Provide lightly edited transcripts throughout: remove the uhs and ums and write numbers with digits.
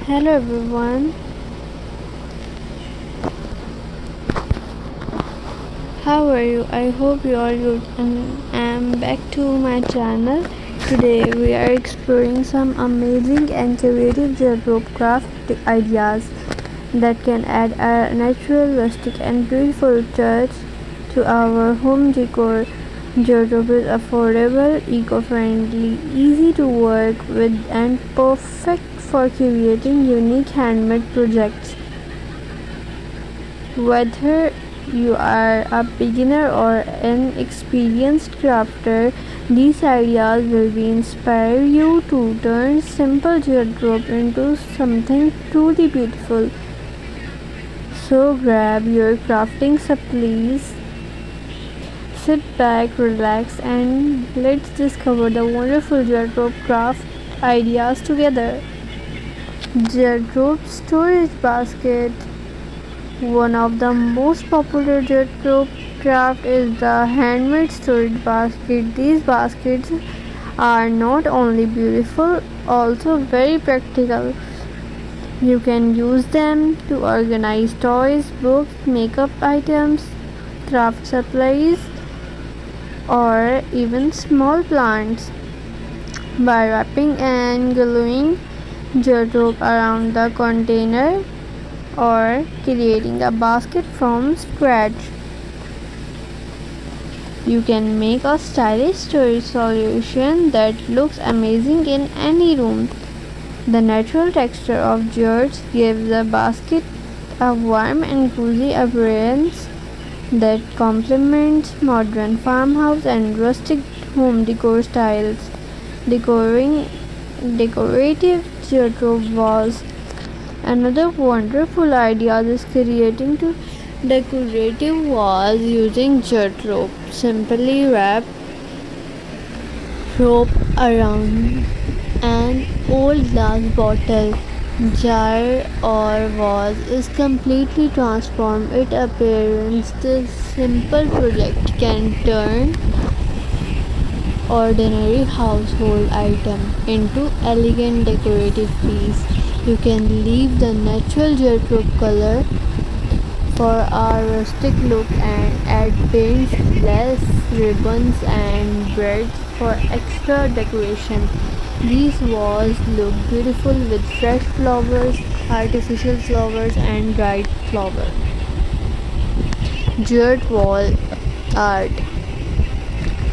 Hello everyone, how are you? I hope you are good and I'm back to my channel. Today we are exploring some amazing and creative wardrobe craft ideas that can add a natural, rustic and beautiful touch to our home decor. Wardrobe is affordable, eco-friendly, easy to work with and perfect for creating unique handmade projects. Whether you are a beginner or an experienced crafter, these ideas will be inspire you to turn simple wardrobe into something truly beautiful. So grab your crafting supplies, sit back, relax, and let's discover the wonderful wardrobe craft ideas together. Wardrobe storage basket. One of the most popular wardrobe craft is the handmade storage basket. These baskets are not only beautiful, also very practical. You can use them to organize toys, books, makeup items, craft supplies, or even small plants. By wrapping and gluing wardrobe around the container or creating a basket from scratch, you can make a stylish storage solution that looks amazing in any room. The natural texture of jars gives the basket a warm and cozy appearance that complements modern farmhouse and rustic home decor styles. Decorating decorative wardrobe walls. Another wonderful idea is creating two decorative walls using wardrobe. Simply wrap rope around an old glass bottle, jar or vase is completely transform its appearance. This simple project can turn ordinary household item into elegant decorative piece. You can leave the natural wardrobe color for a rustic look and add paints, lace, ribbons and braids for extra decoration. These walls look beautiful with fresh flowers, artificial flowers and dried flower. Jeweled wall art.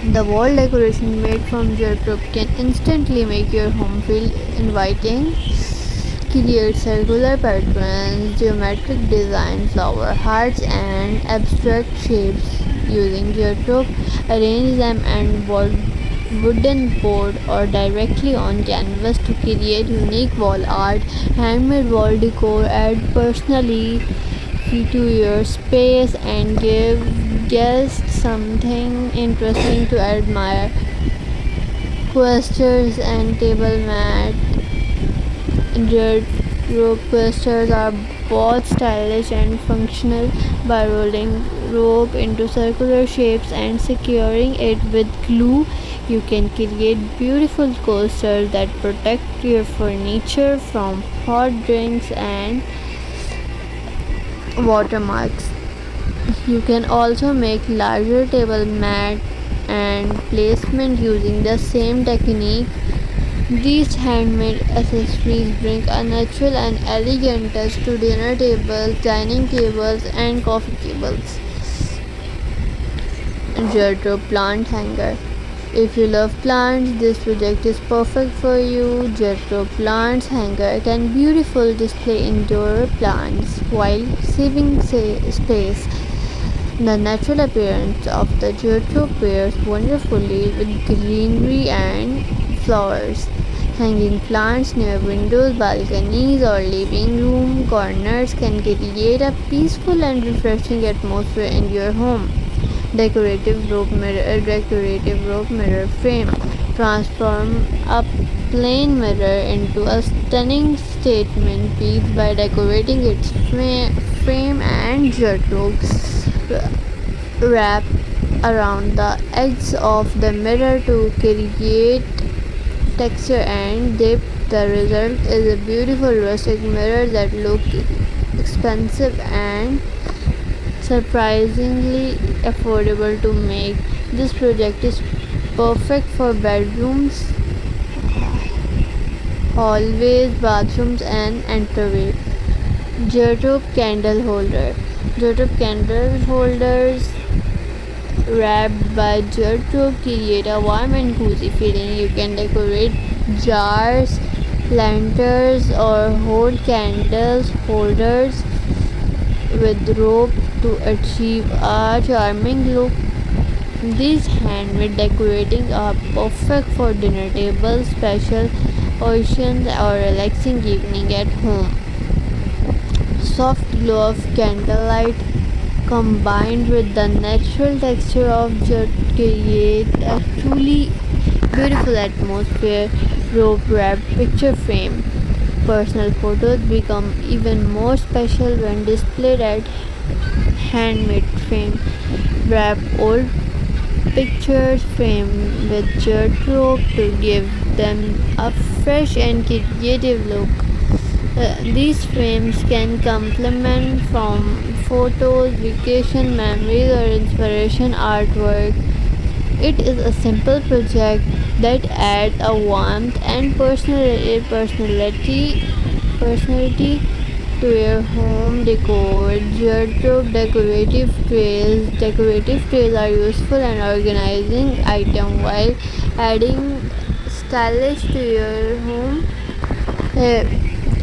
The wall decoration made from wardrobe can instantly make your home feel inviting. Create circular patterns, geometric designs, flower hearts, and abstract shapes using wardrobe. Arrange them on wooden board or directly on canvas to create unique wall art. Handmade wall decor add personally to your space and give guests something interesting to admire. Coasters and table mat. Wardrobe coasters are both stylish and functional. By rolling rope into circular shapes and securing it with glue, you can create beautiful coasters that protect your furniture from hot drinks and watermarks. You can also make larger table mat and placement using the same technique. These handmade accessories bring a natural and elegant touch to dinner tables, dining tables, and coffee tables. Wardrobe plant hanger. If you love plants, this project is perfect for you. Wardrobe plants hanger can beautifully display indoor plants while saving space. The natural appearance of the wardrobe pairs wonderfully with greenery and flowers. Hanging plants near windows, balconies, or living room corners can create a peaceful and refreshing atmosphere in your home. Decorative rope mirror frame. Transform a plain mirror into a stunning statement piece by decorating its frame and wardrobe. Wrap around the edges of the mirror to create texture and depth. The result is a beautiful rustic mirror that looks expensive and surprisingly affordable to make. This project is perfect for bedrooms, hallways, bathrooms, and entryway. Geotrope candle holder. Geotrope candle holders wrapped by geotrope create a warm and cozy feeling. You can decorate jars, lanterns, or hold candles holders with rope to achieve a charming look. These handmade decorating are perfect for dinner tables, special occasions, or relaxing evening at home. Soft glow of candlelight combined with the natural texture of jute create a truly beautiful atmosphere. Rope wrapped picture frame. Personal photos become even more special when displayed at handmade frame. Wrap old pictures framed with jute rope to give them a fresh and creative look. These frames can complement from photos, vacation memories, or inspiration artwork. It is a simple project that adds a warmth and personality to your home decor. Geotrope decorative trays are useful in organizing items while adding stylish to your home. Uh,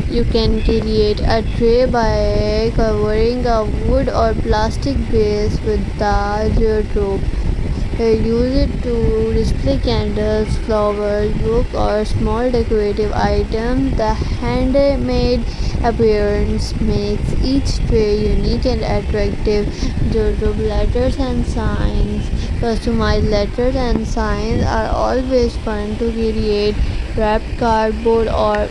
you can create a tray by covering a wood or plastic base with the geotrope. Use it to display candles, flowers, books, or small decorative items. The handmade appearance makes each tray unique and attractive. Geotrope letters and signs. Customized letters and signs are always fun to create. Wrapped cardboard or